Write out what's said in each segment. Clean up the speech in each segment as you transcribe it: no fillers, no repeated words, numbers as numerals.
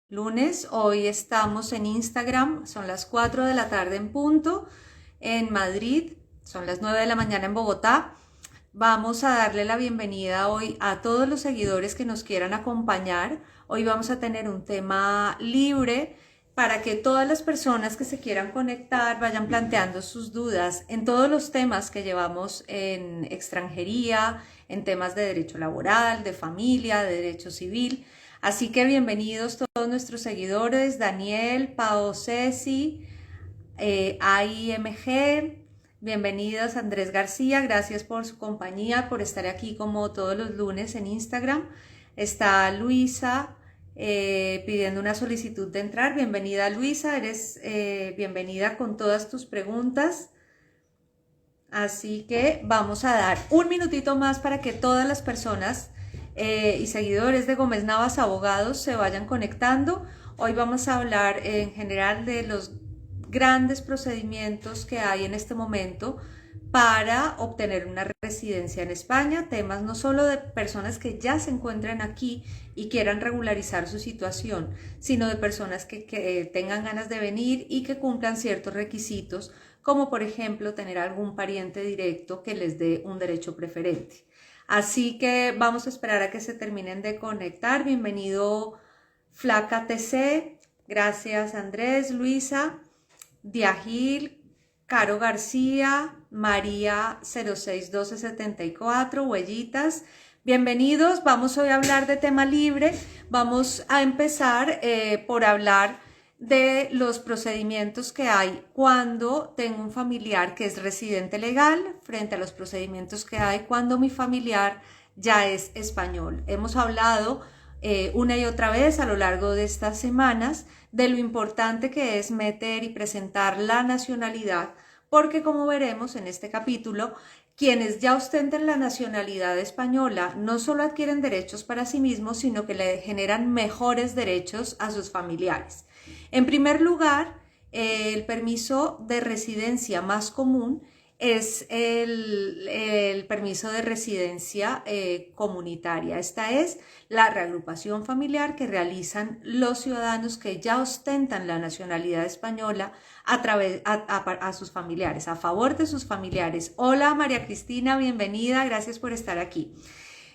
lunes. Hoy estamos en Instagram, son las 4 de la tarde en punto en Madrid, son las 9 de la mañana en Bogotá. Vamos a darle la bienvenida hoy a todos los seguidores que nos quieran acompañar. Hoy vamos a tener un tema libre para que todas las personas que se quieran conectar vayan planteando sus dudas en todos los temas que llevamos en extranjería, en temas de derecho laboral, de familia, de derecho civil. Así que bienvenidos todos nuestros seguidores, Daniel, Pao Ceci, AIMG, bienvenidos Andrés García, gracias por su compañía, por estar aquí como todos los lunes en Instagram. Está Luisa pidiendo una solicitud de entrar, bienvenida Luisa, eres bienvenida con todas tus preguntas. Así que vamos a dar un minutito más para que todas las personas y seguidores de Gómez Navas Abogados se vayan conectando. Hoy vamos a hablar en general de los grandes procedimientos que hay en este momento para obtener una residencia en España, temas no solo de personas que ya se encuentran aquí y quieran regularizar su situación, sino de personas que tengan ganas de venir y que cumplan ciertos requisitos, como por ejemplo tener algún pariente directo que les dé un derecho preferente. Así que vamos a esperar a que se terminen de conectar. Bienvenido Flaca TC, gracias Andrés, Luisa, Diagil, Caro García, María 061274, Huellitas. Bienvenidos, vamos hoy a hablar de tema libre. Vamos a empezar por hablar de los procedimientos que hay cuando tengo un familiar que es residente legal frente a los procedimientos que hay cuando mi familiar ya es español. Hemos hablado una y otra vez a lo largo de estas semanas de lo importante que es meter y presentar la nacionalidad, porque como veremos en este capítulo, quienes ya ostenten la nacionalidad española no solo adquieren derechos para sí mismos, sino que le generan mejores derechos a sus familiares. En primer lugar, el permiso de residencia más común es el permiso de residencia comunitaria. Esta es la reagrupación familiar que realizan los ciudadanos que ya ostentan la nacionalidad española a sus familiares, a favor de sus familiares. Hola María Cristina, bienvenida, gracias por estar aquí.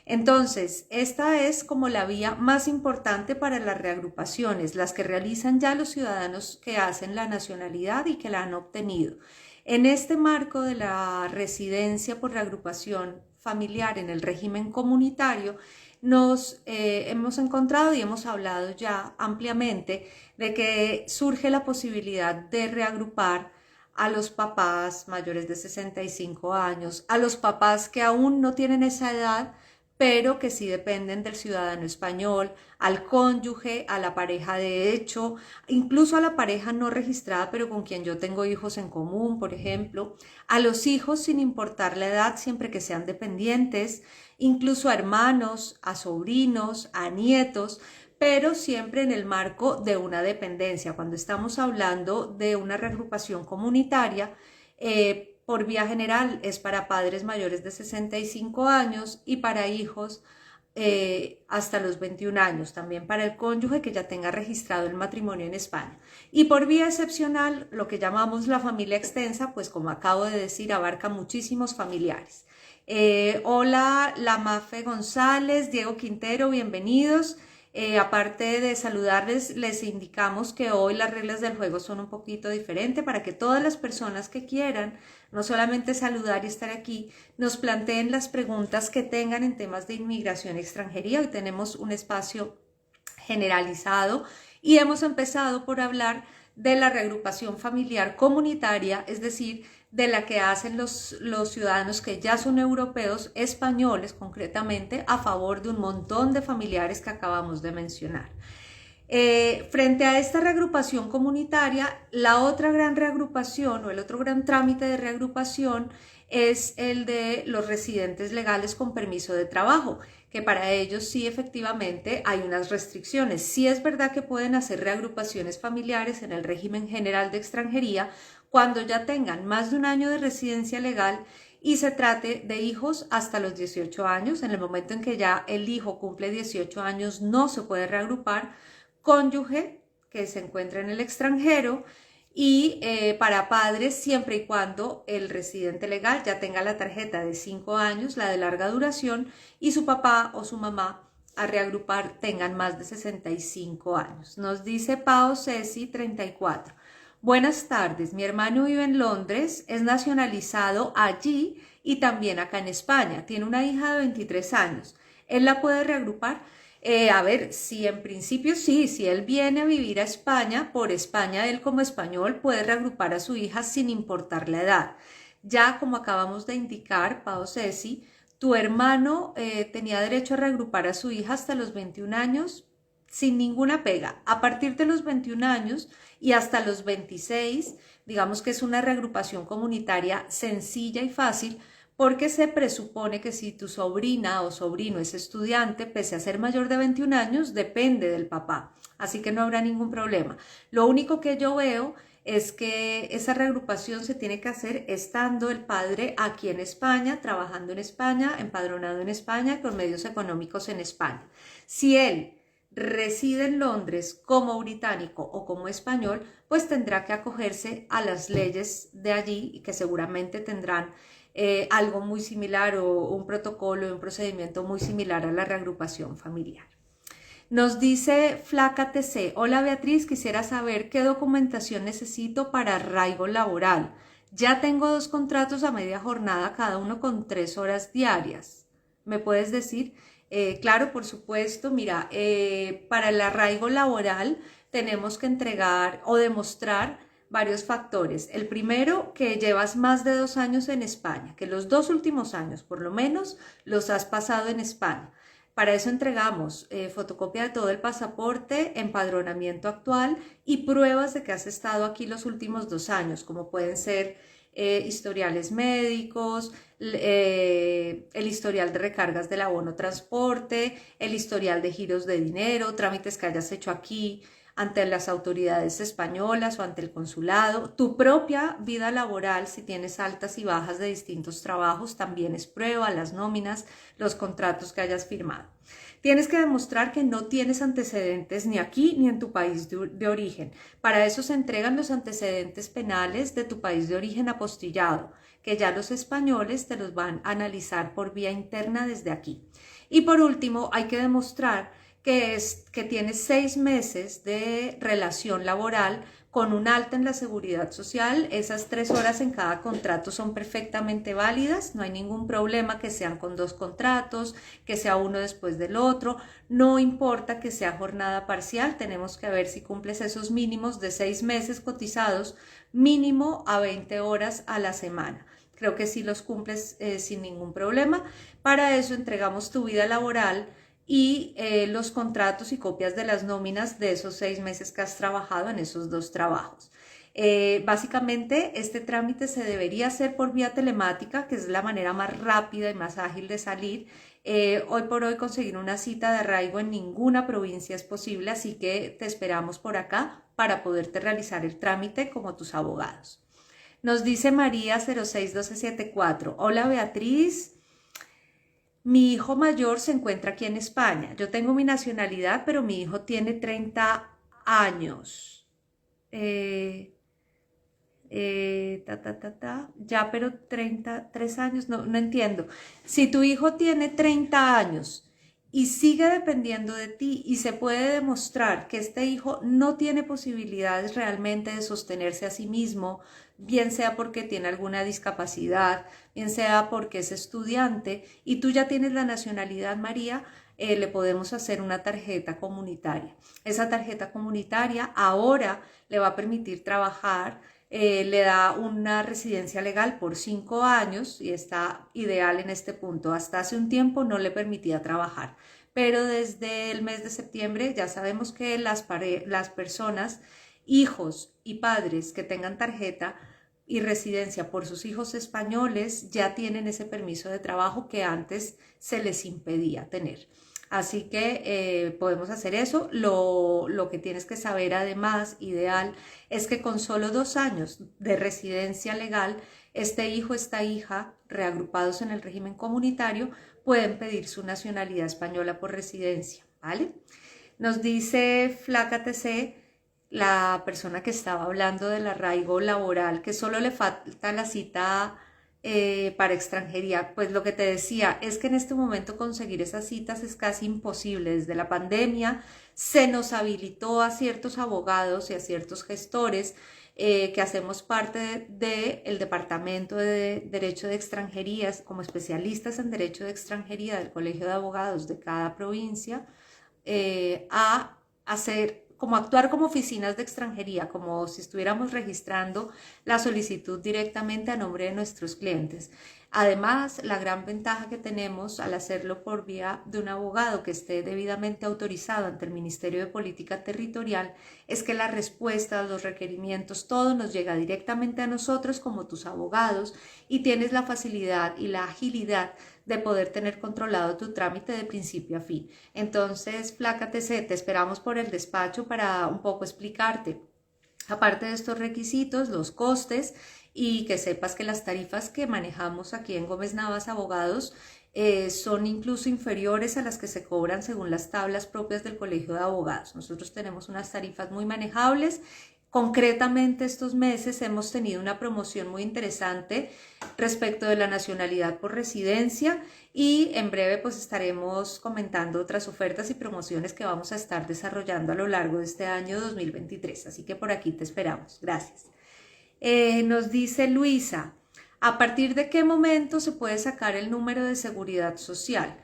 Entonces, esta es como la vía más importante para las reagrupaciones, las que realizan ya los ciudadanos que hacen la nacionalidad y que la han obtenido. En este marco de la residencia por reagrupación familiar en el régimen comunitario, nos hemos encontrado y hemos hablado ya ampliamente de que surge la posibilidad de reagrupar a los papás mayores de 65 años, a los papás que aún no tienen esa edad, pero que sí dependen del ciudadano español, al cónyuge, a la pareja de hecho, incluso a la pareja no registrada, pero con quien yo tengo hijos en común, por ejemplo, a los hijos sin importar la edad, siempre que sean dependientes, incluso a hermanos, a sobrinos, a nietos, pero siempre en el marco de una dependencia. Cuando estamos hablando de una reagrupación comunitaria, por vía general es para padres mayores de 65 años y para hijos hasta los 21 años, también para el cónyuge que ya tenga registrado el matrimonio en España. Y por vía excepcional, lo que llamamos la familia extensa, pues como acabo de decir, abarca muchísimos familiares. Hola, Lamafe González, Diego Quintero, bienvenidos. Aparte de saludarles, les indicamos que hoy las reglas del juego son un poquito diferentes para que todas las personas que quieran, no solamente saludar y estar aquí, nos planteen las preguntas que tengan en temas de inmigración y extranjería. Hoy tenemos un espacio generalizado y hemos empezado por hablar de la reagrupación familiar comunitaria, es decir, de la que hacen los ciudadanos que ya son europeos, españoles concretamente, a favor de un montón de familiares que acabamos de mencionar. Frente a esta reagrupación comunitaria, la otra gran reagrupación o el otro gran trámite de reagrupación es el de los residentes legales con permiso de trabajo, que para ellos sí efectivamente hay unas restricciones. Sí es verdad que pueden hacer reagrupaciones familiares en el régimen general de extranjería cuando ya tengan más de un año de residencia legal y se trate de hijos hasta los 18 años. En el momento en que ya el hijo cumple 18 años no se puede reagrupar, cónyuge que se encuentra en el extranjero y para padres siempre y cuando el residente legal ya tenga la tarjeta de 5 años, la de larga duración, y su papá o su mamá a reagrupar tengan más de 65 años. Nos dice Pao Ceci 34. Buenas tardes, mi hermano vive en Londres, es nacionalizado allí y también acá en España. Tiene una hija de 23 años. ¿Él la puede reagrupar? A ver, si en principio sí, si él viene a vivir a España, por España él como español puede reagrupar a su hija sin importar la edad. Ya como acabamos de indicar, Pao Ceci, tu hermano tenía derecho a reagrupar a su hija hasta los 21 años sin ninguna pega. A partir de los 21 años y hasta los 26, digamos que es una reagrupación comunitaria sencilla y fácil, porque se presupone que si tu sobrina o sobrino es estudiante, pese a ser mayor de 21 años, depende del papá. Así que no habrá ningún problema. Lo único que yo veo es que esa reagrupación se tiene que hacer estando el padre aquí en España, trabajando en España, empadronado en España, con medios económicos en España. Si él reside en Londres como británico o como español, pues tendrá que acogerse a las leyes de allí y que seguramente tendrán algo muy similar o un protocolo, un procedimiento muy similar a la reagrupación familiar. Nos dice Flaca TC, hola Beatriz, quisiera saber qué documentación necesito para arraigo laboral. Ya tengo 2 contratos a media jornada, cada uno con 3 horas diarias. ¿Me puedes decir? Claro, por supuesto. Mira, para el arraigo laboral tenemos que entregar o demostrar varios factores. El primero, que llevas más de 2 años en España, que los 2 últimos años por lo menos los has pasado en España. Para eso entregamos fotocopia de todo el pasaporte, empadronamiento actual y pruebas de que has estado aquí los últimos 2 años, como pueden ser historiales médicos, el historial de recargas del abono transporte, el historial de giros de dinero, trámites que hayas hecho aquí ante las autoridades españolas o ante el consulado. Tu propia vida laboral, si tienes altas y bajas de distintos trabajos, también es prueba, las nóminas, los contratos que hayas firmado. Tienes que demostrar que no tienes antecedentes ni aquí ni en tu país de origen. Para eso se entregan los antecedentes penales de tu país de origen apostillado, que ya los españoles te los van a analizar por vía interna desde aquí. Y por último, hay que demostrar que tienes 6 meses de relación laboral con un alta en la seguridad social. Esas 3 horas en cada contrato son perfectamente válidas, no hay ningún problema que sean con 2 contratos, que sea uno después del otro, no importa que sea jornada parcial, tenemos que ver si cumples esos mínimos de 6 meses cotizados, mínimo a 20 horas a la semana. Creo que sí los cumples sin ningún problema. Para eso entregamos tu vida laboral y los contratos y copias de las nóminas de esos 6 meses que has trabajado en esos 2 trabajos. Básicamente este trámite se debería hacer por vía telemática, que es la manera más rápida y más ágil de salir. Hoy por hoy conseguir una cita de arraigo en ninguna provincia es posible, así que te esperamos por acá para poderte realizar el trámite como tus abogados. Nos dice María 061274, hola Beatriz. Mi hijo mayor se encuentra aquí en España. Yo tengo mi nacionalidad, pero mi hijo tiene 30 años. Ya, pero 33 años, no entiendo. Si tu hijo tiene 30 años y sigue dependiendo de ti y se puede demostrar que este hijo no tiene posibilidades realmente de sostenerse a sí mismo, bien sea porque tiene alguna discapacidad, bien sea porque es estudiante y tú ya tienes la nacionalidad, María, le podemos hacer una tarjeta comunitaria. Esa tarjeta comunitaria ahora le va a permitir trabajar, le da una residencia legal por 5 años y está ideal en este punto. Hasta hace un tiempo no le permitía trabajar, pero desde el mes de septiembre ya sabemos que las personas, hijos y padres que tengan tarjeta y residencia por sus hijos españoles ya tienen ese permiso de trabajo que antes se les impedía tener. Así que podemos hacer eso. Lo que tienes que saber además, ideal, es que con solo 2 años de residencia legal, este hijo, esta hija, reagrupados en el régimen comunitario, pueden pedir su nacionalidad española por residencia, ¿vale? Nos dice Flaca TC, la persona que estaba hablando del arraigo laboral, que solo le falta la cita para extranjería. Pues lo que te decía es que en este momento conseguir esas citas es casi imposible. Desde la pandemia se nos habilitó a ciertos abogados y a ciertos gestores que hacemos parte del Departamento de Derecho de Extranjerías, como especialistas en Derecho de Extranjería del Colegio de Abogados de cada provincia, a hacer, como actuar como oficinas de extranjería, como si estuviéramos registrando la solicitud directamente a nombre de nuestros clientes. Además, la gran ventaja que tenemos al hacerlo por vía de un abogado que esté debidamente autorizado ante el Ministerio de Política Territorial es que la respuesta, los requerimientos, todo nos llega directamente a nosotros como tus abogados y tienes la facilidad y la agilidad de poder tener controlado tu trámite de principio a fin. Entonces, Flaca TC, te esperamos por el despacho para un poco explicarte, aparte de estos requisitos, los costes y que sepas que las tarifas que manejamos aquí en Gómez Navas Abogados son incluso inferiores a las que se cobran según las tablas propias del Colegio de Abogados. Nosotros tenemos unas tarifas muy manejables. Concretamente estos meses hemos tenido una promoción muy interesante respecto de la nacionalidad por residencia y en breve pues estaremos comentando otras ofertas y promociones que vamos a estar desarrollando a lo largo de este año 2023. Así que por aquí te esperamos. Gracias. Nos dice Luisa, ¿a partir de qué momento se puede sacar el número de seguridad social?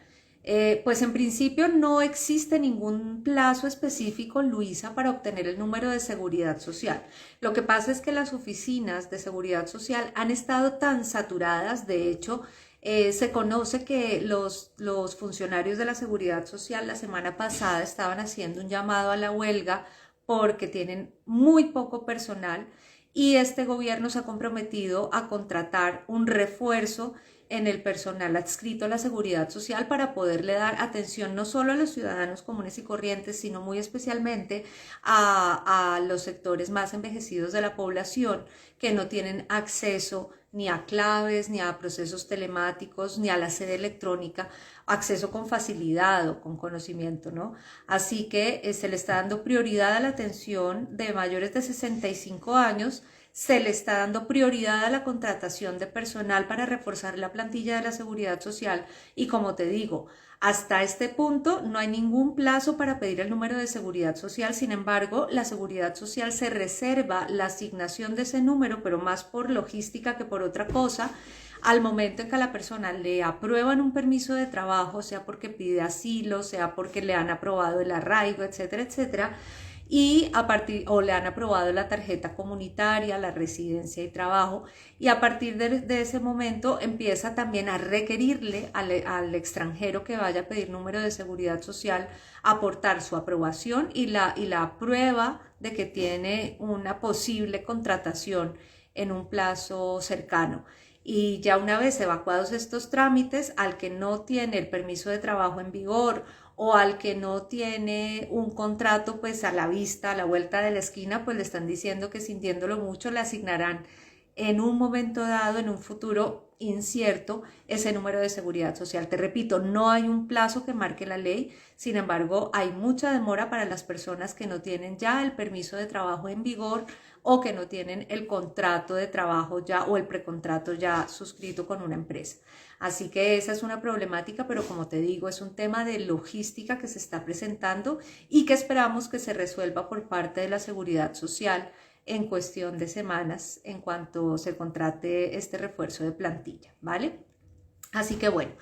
Pues en principio no existe ningún plazo específico, Luisa, para obtener el número de seguridad social. Lo que pasa es que las oficinas de seguridad social han estado tan saturadas, de hecho, se conoce que los funcionarios de la seguridad social la semana pasada estaban haciendo un llamado a la huelga porque tienen muy poco personal y este gobierno se ha comprometido a contratar un refuerzo en el personal adscrito a la seguridad social para poderle dar atención no solo a los ciudadanos comunes y corrientes, sino muy especialmente a los sectores más envejecidos de la población que no tienen acceso ni a claves, ni a procesos telemáticos, ni a la sede electrónica, acceso con facilidad o con conocimiento, ¿no? Así que se le está dando prioridad a la atención de mayores de 65 años, se le está dando prioridad a la contratación de personal para reforzar la plantilla de la seguridad social y como te digo, hasta este punto no hay ningún plazo para pedir el número de seguridad social, sin embargo, la seguridad social se reserva la asignación de ese número, pero más por logística que por otra cosa, al momento en que a la persona le aprueban un permiso de trabajo, sea porque pide asilo, sea porque le han aprobado el arraigo, etcétera, etcétera, y o le han aprobado la tarjeta comunitaria, la residencia y trabajo, y a partir de ese momento empieza también a requerirle al extranjero que vaya a pedir número de seguridad social aportar su aprobación y la prueba de que tiene una posible contratación en un plazo cercano. Y ya una vez evacuados estos trámites, al que no tiene el permiso de trabajo en vigor o al que no tiene un contrato pues a la vista, a la vuelta de la esquina, pues le están diciendo que sintiéndolo mucho le asignarán en un momento dado, en un futuro incierto, ese número de seguridad social. Te repito, no hay un plazo que marque la ley, sin embargo, hay mucha demora para las personas que no tienen ya el permiso de trabajo en vigor o que no tienen el contrato de trabajo ya o el precontrato ya suscrito con una empresa. Así que esa es una problemática, pero como te digo, es un tema de logística que se está presentando y que esperamos que se resuelva por parte de la seguridad social en cuestión de semanas en cuanto se contrate este refuerzo de plantilla, ¿vale? Así que bueno,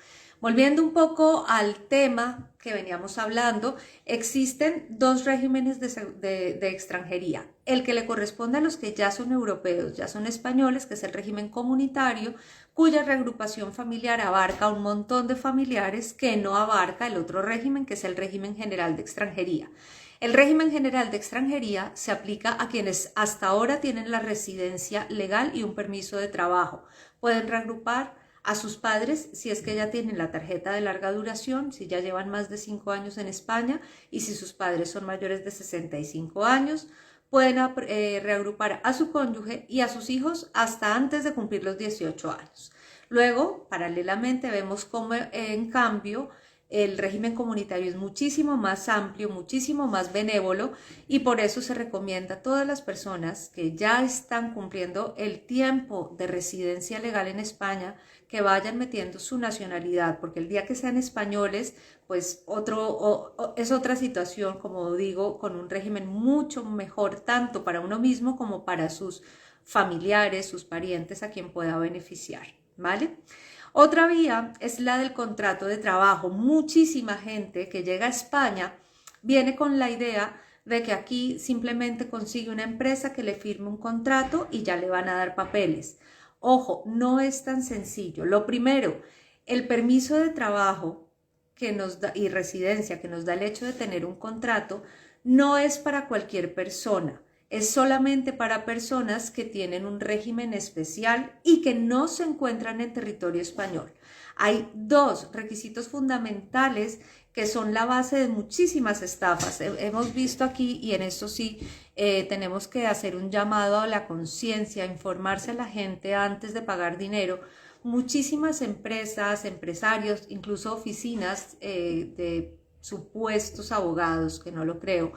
volviendo un poco al tema que veníamos hablando, existen dos regímenes de extranjería. El que le corresponde a los que ya son europeos, ya son españoles, que es el régimen comunitario, cuya reagrupación familiar abarca un montón de familiares que no abarca el otro régimen, que es el régimen general de extranjería. El régimen general de extranjería se aplica a quienes hasta ahora tienen la residencia legal y un permiso de trabajo. Pueden reagrupar a sus padres si es que ya tienen la tarjeta de larga duración, si ya llevan más de 5 años en España y si sus padres son mayores de 65 años. Pueden reagrupar a su cónyuge y a sus hijos hasta antes de cumplir los 18 años. Luego, paralelamente, vemos cómo en cambio El régimen comunitario es muchísimo más amplio, muchísimo más benévolo y por eso se recomienda a todas las personas que ya están cumpliendo el tiempo de residencia legal en España que vayan metiendo su nacionalidad, porque el día que sean españoles, pues es otra situación, como digo, con un régimen mucho mejor tanto para uno mismo como para sus familiares, sus parientes a quien pueda beneficiar, ¿vale? Otra vía es la del contrato de trabajo. Muchísima gente que llega a España viene con la idea de que aquí simplemente consigue una empresa que le firme un contrato y ya le van a dar papeles. Ojo, no es tan sencillo. Lo primero, el permiso de trabajo que nos da, y residencia que nos da el hecho de tener un contrato no es para cualquier persona. Es solamente para personas que tienen un régimen especial y que no se encuentran en territorio español. Hay dos requisitos fundamentales que son la base de muchísimas estafas. Hemos visto aquí, y en esto sí tenemos que hacer un llamado a la conciencia, informarse a la gente antes de pagar dinero. Muchísimas empresas, empresarios, incluso oficinas de supuestos abogados, que no lo creo,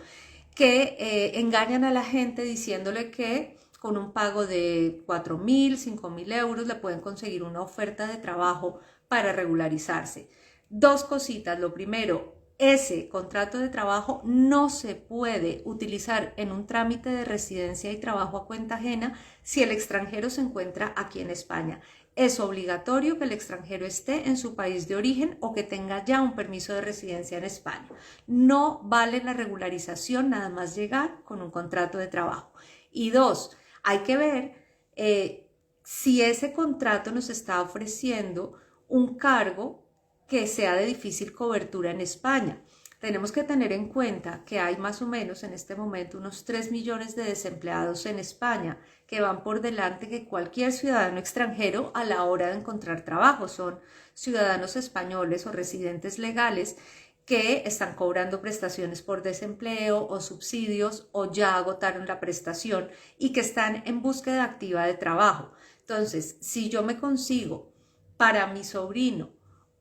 que engañan a la gente diciéndole que con un pago de 4.000, 5.000 euros le pueden conseguir una oferta de trabajo para regularizarse. Dos cositas. Lo primero, ese contrato de trabajo no se puede utilizar en un trámite de residencia y trabajo a cuenta ajena si el extranjero se encuentra aquí en España. Es obligatorio que el extranjero esté en su país de origen o que tenga ya un permiso de residencia en España. No vale la regularización nada más llegar con un contrato de trabajo. Y dos, hay que ver si ese contrato nos está ofreciendo un cargo que sea de difícil cobertura en España. Tenemos que tener en cuenta que hay más o menos en este momento unos 3 millones de desempleados en España que van por delante que cualquier ciudadano extranjero a la hora de encontrar trabajo. Son ciudadanos españoles o residentes legales que están cobrando prestaciones por desempleo o subsidios o ya agotaron la prestación y que están en búsqueda activa de trabajo. Entonces, si yo me consigo para mi sobrino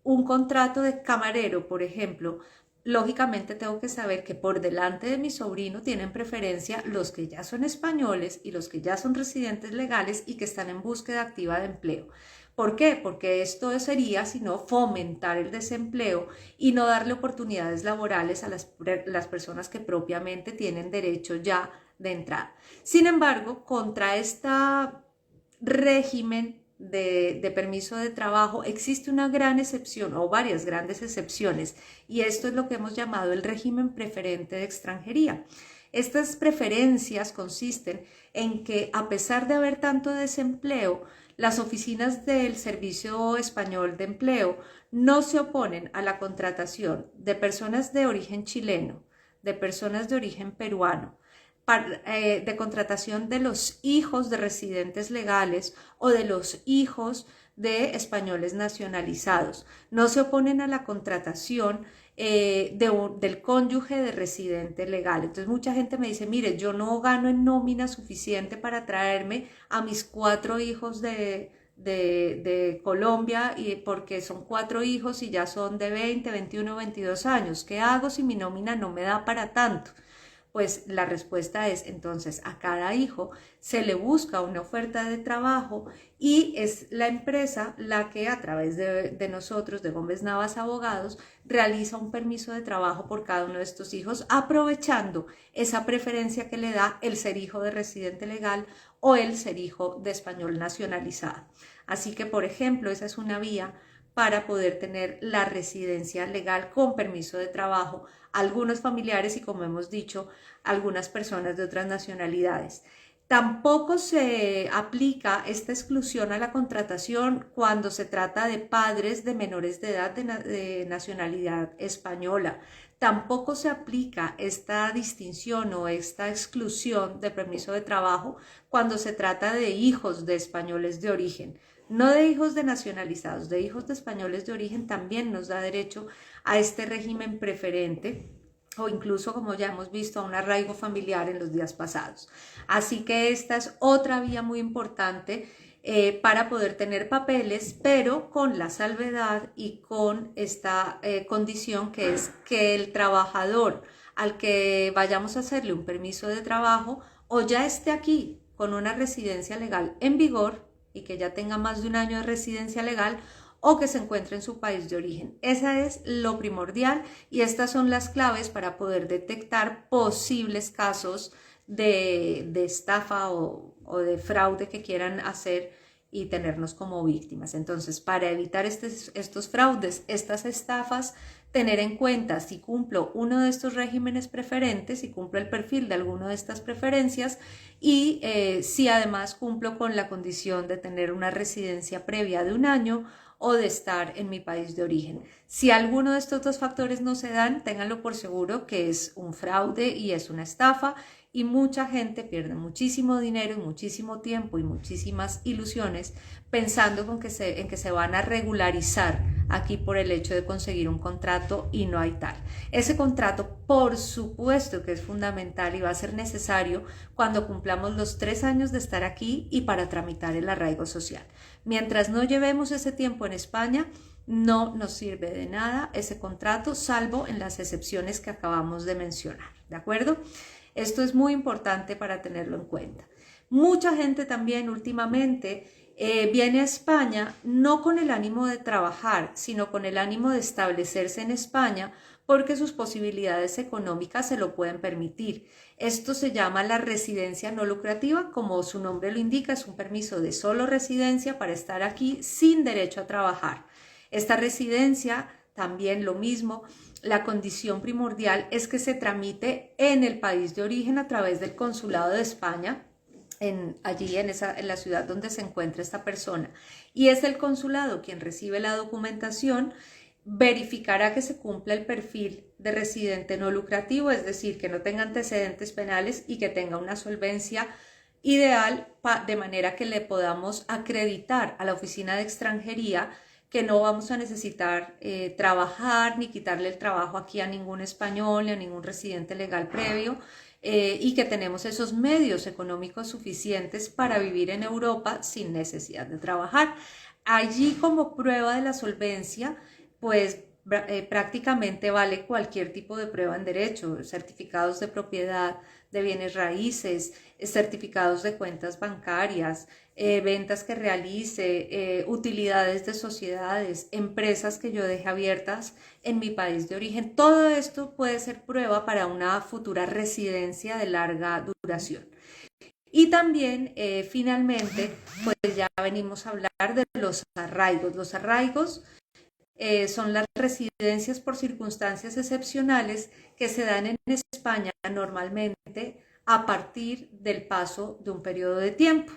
un contrato de camarero, por ejemplo, lógicamente tengo que saber que por delante de mi sobrino tienen preferencia los que ya son españoles y los que ya son residentes legales y que están en búsqueda activa de empleo. ¿Por qué? Porque esto sería, sino, fomentar el desempleo y no darle oportunidades laborales a las personas que propiamente tienen derecho ya de entrada. Sin embargo, contra este régimen de permiso de trabajo existe una gran excepción o varias grandes excepciones y esto es lo que hemos llamado el régimen preferente de extranjería. Estas preferencias consisten en que a pesar de haber tanto desempleo, las oficinas del Servicio Español de Empleo no se oponen a la contratación de personas de origen chileno, de personas de origen peruano, de contratación de los hijos de residentes legales o de los hijos de españoles nacionalizados. No se oponen a la contratación del cónyuge de residente legal. Entonces mucha gente me dice, mire, yo no gano en nómina suficiente para traerme a mis 4 hijos de Colombia y porque son 4 hijos y ya son de 20, 21, 22 años. ¿Qué hago si mi nómina no me da para tanto? Pues la respuesta es, entonces, a cada hijo se le busca una oferta de trabajo y es la empresa la que a través de nosotros, de Gómez Navas Abogados, realiza un permiso de trabajo por cada uno de estos hijos, aprovechando esa preferencia que le da el ser hijo de residente legal o el ser hijo de español nacionalizado. Así que, por ejemplo, esa es una vía para poder tener la residencia legal con permiso de trabajo, algunos familiares y, como hemos dicho, algunas personas de otras nacionalidades. Tampoco se aplica esta exclusión a la contratación cuando se trata de padres de menores de edad de nacionalidad española. Tampoco se aplica esta distinción o esta exclusión de permiso de trabajo cuando se trata de hijos de españoles de origen. No de hijos de nacionalizados, de hijos de españoles de origen también nos da derecho a este régimen preferente o incluso, como ya hemos visto, a un arraigo familiar en los días pasados. Así que esta es otra vía muy importante para poder tener papeles, pero con la salvedad y con esta condición, que es que el trabajador al que vayamos a hacerle un permiso de trabajo o ya esté aquí con una residencia legal en vigor y que ya tenga más de un año de residencia legal, o que se encuentre en su país de origen. Esa es lo primordial y estas son las claves para poder detectar posibles casos de estafa o de fraude que quieran hacer y tenernos como víctimas. Entonces, para evitar estos fraudes, estas estafas, tener en cuenta si cumplo uno de estos regímenes preferentes, si cumplo el perfil de alguna de estas preferencias y si además cumplo con la condición de tener una residencia previa de un año o de estar en mi país de origen. Si alguno de estos dos factores no se dan, ténganlo por seguro que es un fraude y es una estafa, y mucha gente pierde muchísimo dinero y muchísimo tiempo y muchísimas ilusiones pensando en que se van a regularizar aquí por el hecho de conseguir un contrato, y no hay tal. Ese contrato, por supuesto que es fundamental y va a ser necesario cuando cumplamos los 3 años de estar aquí y para tramitar el arraigo social. Mientras no llevemos ese tiempo en España, no nos sirve de nada ese contrato, salvo en las excepciones que acabamos de mencionar, ¿de acuerdo? Esto es muy importante para tenerlo en cuenta. Mucha gente también últimamente viene a España no con el ánimo de trabajar, sino con el ánimo de establecerse en España porque sus posibilidades económicas se lo pueden permitir. Esto se llama la residencia no lucrativa, como su nombre lo indica, es un permiso de solo residencia para estar aquí sin derecho a trabajar. Esta residencia, también lo mismo, la condición primordial es que se tramite en el país de origen a través del consulado de España, allí en la ciudad donde se encuentra esta persona. Y es el consulado quien recibe la documentación, verificará que se cumpla el perfil de residente no lucrativo, es decir, que no tenga antecedentes penales y que tenga una solvencia ideal, de manera que le podamos acreditar a la oficina de extranjería que no vamos a necesitar trabajar ni quitarle el trabajo aquí a ningún español ni a ningún residente legal previo, y que tenemos esos medios económicos suficientes para vivir en Europa sin necesidad de trabajar. Allí, como prueba de la solvencia, pues prácticamente vale cualquier tipo de prueba en derecho, certificados de propiedad, de bienes raíces, certificados de cuentas bancarias, ventas que realice, utilidades de sociedades, empresas que yo deje abiertas en mi país de origen. Todo esto puede ser prueba para una futura residencia de larga duración. Y también, finalmente, pues ya venimos a hablar de los arraigos. Los arraigos son las residencias por circunstancias excepcionales que se dan en España normalmente a partir del paso de un periodo de tiempo.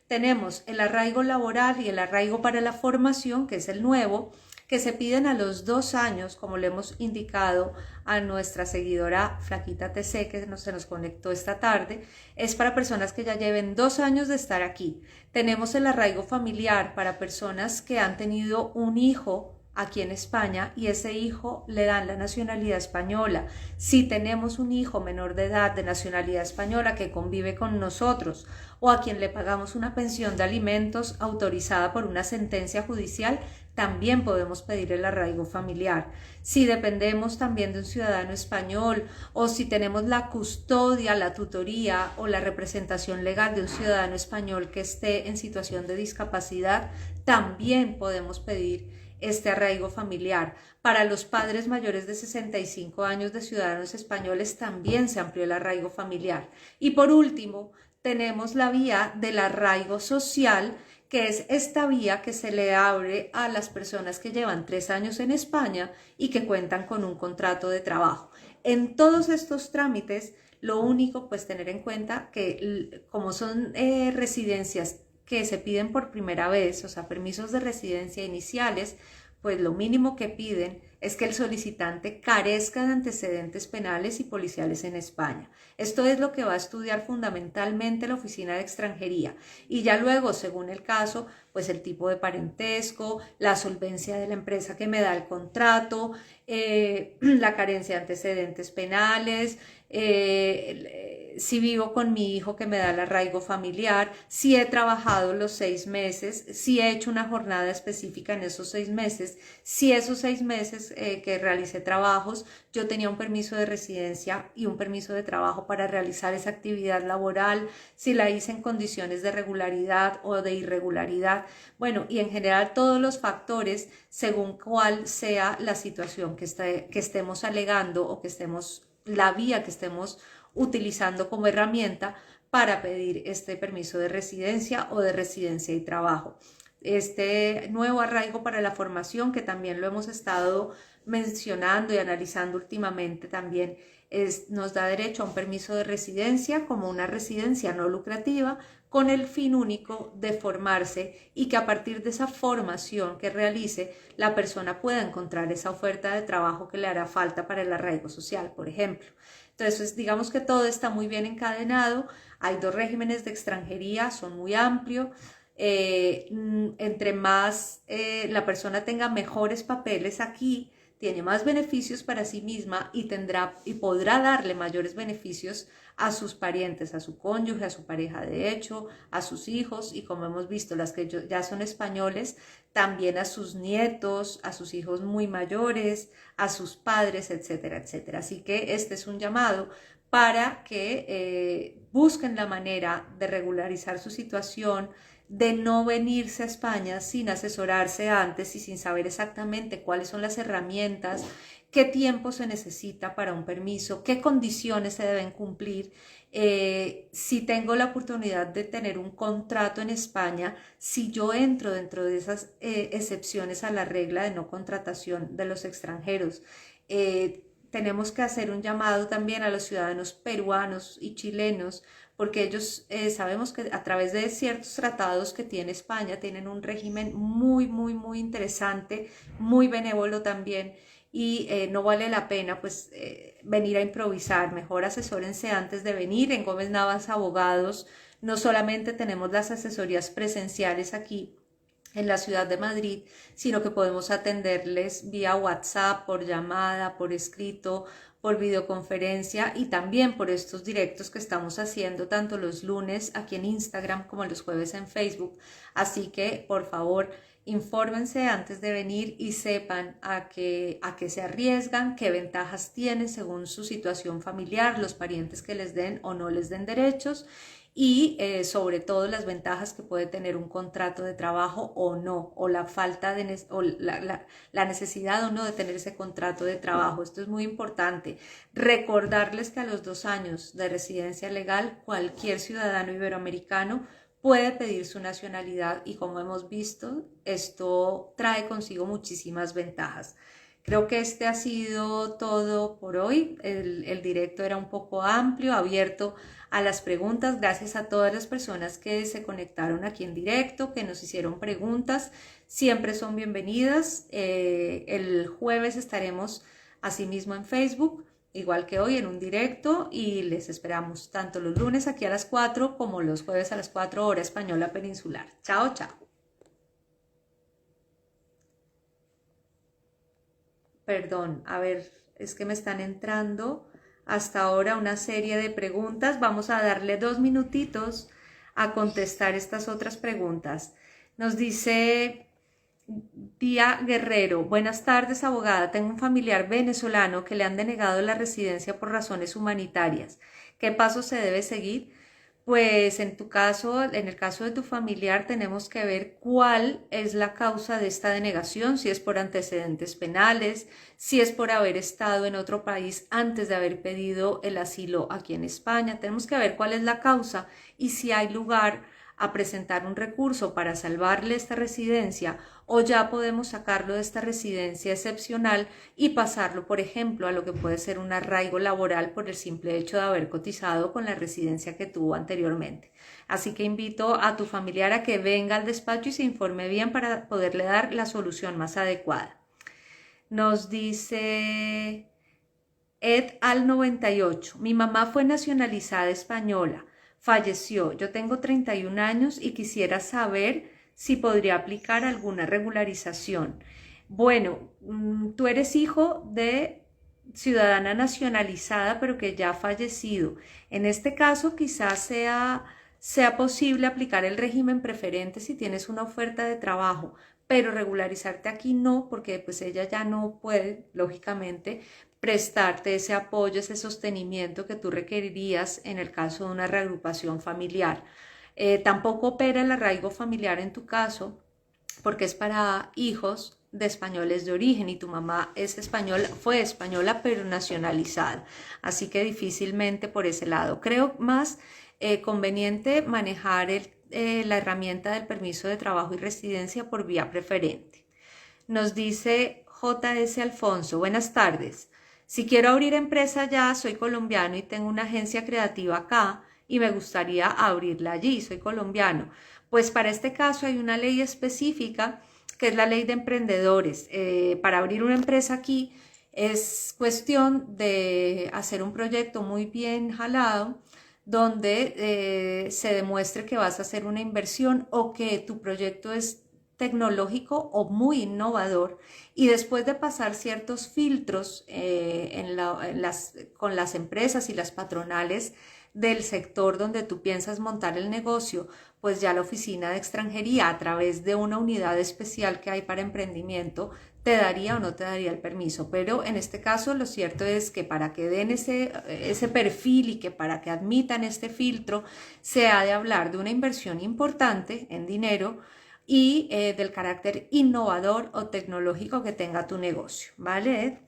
Tenemos el arraigo laboral y el arraigo para la formación, que es el nuevo, que se piden a los 2 años, como le hemos indicado a nuestra seguidora Flaquita TC, que se nos conectó esta tarde. Es para personas que ya lleven 2 años de estar aquí. Tenemos el arraigo familiar para personas que han tenido un hijo aquí en España y ese hijo le dan la nacionalidad española. Si tenemos un hijo menor de edad de nacionalidad española que convive con nosotros o a quien le pagamos una pensión de alimentos autorizada por una sentencia judicial, también podemos pedir el arraigo familiar. Si dependemos también de un ciudadano español o si tenemos la custodia, la tutoría o la representación legal de un ciudadano español que esté en situación de discapacidad, también podemos pedir este arraigo familiar. Para los padres mayores de 65 años de ciudadanos españoles también se amplió el arraigo familiar. Y por último, tenemos la vía del arraigo social, que es esta vía que se le abre a las personas que llevan 3 años en España y que cuentan con un contrato de trabajo. En todos estos trámites, lo único, pues tener en cuenta que como son residencias que se piden por primera vez, o sea, permisos de residencia iniciales, pues lo mínimo que piden es que el solicitante carezca de antecedentes penales y policiales en España. Esto es lo que va a estudiar fundamentalmente la Oficina de Extranjería. Y ya luego, según el caso, pues el tipo de parentesco, la solvencia de la empresa que me da el contrato, la carencia de antecedentes penales, si vivo con mi hijo que me da el arraigo familiar, si he trabajado los 6 meses, si he hecho una jornada específica en esos 6 meses, si esos 6 meses que realicé trabajos, yo tenía un permiso de residencia y un permiso de trabajo para realizar esa actividad laboral, si la hice en condiciones de regularidad o de irregularidad. Bueno, y en general todos los factores según cuál sea la situación que estemos alegando o que estemos, la vía que estemos utilizando como herramienta para pedir este permiso de residencia o de residencia y trabajo. Este nuevo arraigo para la formación, que también lo hemos estado mencionando y analizando últimamente, también nos da derecho a un permiso de residencia como una residencia no lucrativa con el fin único de formarse y que a partir de esa formación que realice la persona pueda encontrar esa oferta de trabajo que le hará falta para el arraigo social, por ejemplo. Entonces, digamos que todo está muy bien encadenado. Hay 2 regímenes de extranjería, son muy amplios. Entre más la persona tenga mejores papeles aquí, tiene más beneficios para sí misma y podrá darle mayores beneficios a sus parientes, a su cónyuge, a su pareja de hecho, a sus hijos y, como hemos visto, las que ya son españoles, también a sus nietos, a sus hijos muy mayores, a sus padres, etcétera, etcétera. Así que este es un llamado para que busquen la manera de regularizar su situación, de no venirse a España sin asesorarse antes y sin saber exactamente cuáles son las herramientas, qué tiempo se necesita para un permiso, qué condiciones se deben cumplir. Si tengo la oportunidad de tener un contrato en España, si yo entro dentro de esas excepciones a la regla de no contratación de los extranjeros. Tenemos que hacer un llamado también a los ciudadanos peruanos y chilenos, porque ellos sabemos que a través de ciertos tratados que tiene España tienen un régimen muy, muy, muy interesante, muy benévolo también, y no vale la pena pues venir a improvisar. Mejor asesórense antes de venir. En Gómez Navas Abogados no solamente tenemos las asesorías presenciales aquí en la ciudad de Madrid, sino que podemos atenderles vía WhatsApp, por llamada, por escrito, por videoconferencia y también por estos directos que estamos haciendo tanto los lunes aquí en Instagram como los jueves en Facebook. Así que, por favor, infórmense antes de venir y sepan a qué se arriesgan, qué ventajas tienen según su situación familiar, los parientes que les den o no les den derechos, y sobre todo las ventajas que puede tener un contrato de trabajo o no, o la falta de o la necesidad o no de tener ese contrato de trabajo. Esto es muy importante. Recordarles que a los 2 años de residencia legal, cualquier ciudadano iberoamericano puede pedir su nacionalidad y, como hemos visto, esto trae consigo muchísimas ventajas. Creo que este ha sido todo por hoy. El directo era un poco amplio, abierto a las preguntas. Gracias a todas las personas que se conectaron aquí en directo, que nos hicieron preguntas. Siempre son bienvenidas. El jueves estaremos asimismo en Facebook, igual que hoy, en un directo, y les esperamos tanto los lunes aquí a las 4 como los jueves a las 4 hora española peninsular. Chao, chao. Perdón, a ver, es que me están entrando hasta ahora una serie de preguntas. Vamos a darle 2 minutitos a contestar estas otras preguntas. Nos dice Día Guerrero: buenas tardes, abogada. Tengo un familiar venezolano que le han denegado la residencia por razones humanitarias. ¿Qué pasos se debe seguir? Pues en tu caso, en el caso de tu familiar, tenemos que ver cuál es la causa de esta denegación, si es por antecedentes penales, si es por haber estado en otro país antes de haber pedido el asilo aquí en España. Tenemos que ver cuál es la causa y si hay lugar a presentar un recurso para salvarle esta residencia, o ya podemos sacarlo de esta residencia excepcional y pasarlo, por ejemplo, a lo que puede ser un arraigo laboral por el simple hecho de haber cotizado con la residencia que tuvo anteriormente. Así que invito a tu familiar a que venga al despacho y se informe bien para poderle dar la solución más adecuada. Nos dice Ed al 98: mi mamá fue nacionalizada española, falleció, yo tengo 31 años y quisiera saber si podría aplicar alguna regularización. Bueno, tú eres hijo de ciudadana nacionalizada, pero que ya ha fallecido. En este caso, quizás sea posible aplicar el régimen preferente si tienes una oferta de trabajo, pero regularizarte aquí no, porque pues ella ya no puede, lógicamente, prestarte ese apoyo, ese sostenimiento que tú requerirías en el caso de una reagrupación familiar. Tampoco opera el arraigo familiar en tu caso, porque es para hijos de españoles de origen y tu mamá es española, fue española pero nacionalizada, así que difícilmente por ese lado. Creo más conveniente manejar la herramienta del permiso de trabajo y residencia por vía preferente. Nos dice JS Alfonso, buenas tardes. Si quiero abrir empresa ya, soy colombiano y tengo una agencia creativa acá y me gustaría abrirla allí, soy colombiano. Pues para este caso hay una ley específica que es la ley de emprendedores. Para abrir una empresa aquí es cuestión de hacer un proyecto muy bien jalado donde se demuestre que vas a hacer una inversión o que tu proyecto es tecnológico o muy innovador y después de pasar ciertos filtros con las empresas y las patronales del sector donde tú piensas montar el negocio, pues ya la oficina de extranjería a través de una unidad especial que hay para emprendimiento te daría o no te daría el permiso. Pero en este caso lo cierto es que para que den ese perfil y que para que admitan este filtro se ha de hablar de una inversión importante en dinero y del carácter innovador o tecnológico que tenga tu negocio, ¿vale?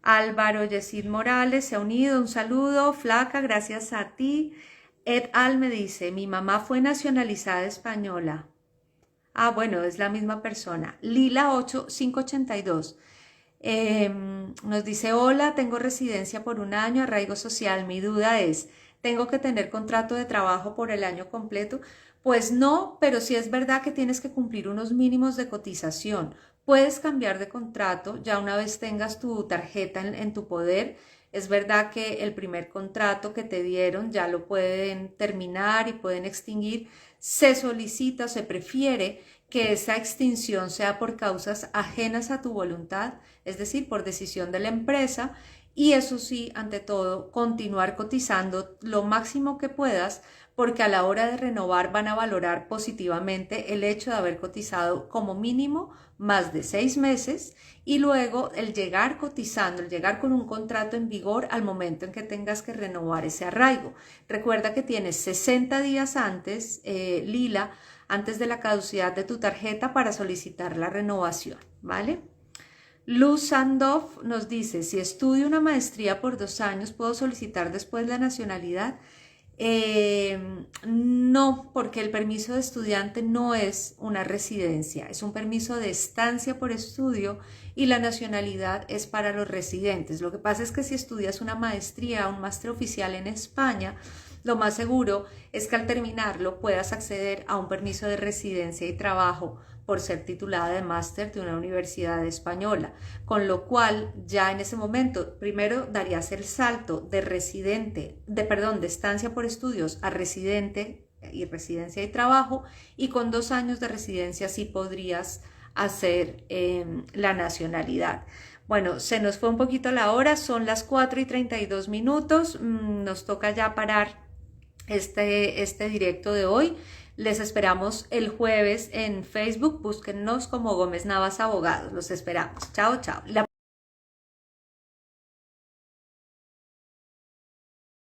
Álvaro Yesid Morales se ha unido, un saludo, flaca, gracias a ti. Ed Al me dice, mi mamá fue nacionalizada española. Ah, bueno, es la misma persona. Lila 8582 nos dice, hola, tengo residencia por un año, arraigo social. Mi duda es, ¿tengo que tener contrato de trabajo por el año completo? Pues no, pero sí es verdad que tienes que cumplir unos mínimos de cotización. Puedes cambiar de contrato ya una vez tengas tu tarjeta en tu poder. Es verdad que el primer contrato que te dieron ya lo pueden terminar y pueden extinguir. Se solicita o se prefiere que esa extinción sea por causas ajenas a tu voluntad, es decir, por decisión de la empresa. Y eso sí, ante todo, continuar cotizando lo máximo que puedas, porque a la hora de renovar van a valorar positivamente el hecho de haber cotizado como mínimo más de 6 meses y luego el llegar cotizando, el llegar con un contrato en vigor al momento en que tengas que renovar ese arraigo. Recuerda que tienes 60 días antes, Lila, antes de la caducidad de tu tarjeta para solicitar la renovación, ¿vale? Luz Sandoff nos dice, si estudio una maestría por 2 años, ¿puedo solicitar después la nacionalidad? No, porque el permiso de estudiante no es una residencia, es un permiso de estancia por estudio y la nacionalidad es para los residentes. Lo que pasa es que si estudias una maestría, un máster oficial en España, lo más seguro es que al terminarlo puedas acceder a un permiso de residencia y trabajo por ser titulada de máster de una universidad española, con lo cual ya en ese momento primero darías el salto de de estancia por estudios a residente y residencia y trabajo, y con 2 años de residencia sí podrías hacer la nacionalidad. Bueno, se nos fue un poquito la hora, son las 4:32, nos toca ya parar este directo de hoy. Les esperamos el jueves en Facebook, búsquennos como Gómez Navas Abogados, los esperamos. Chao, chao.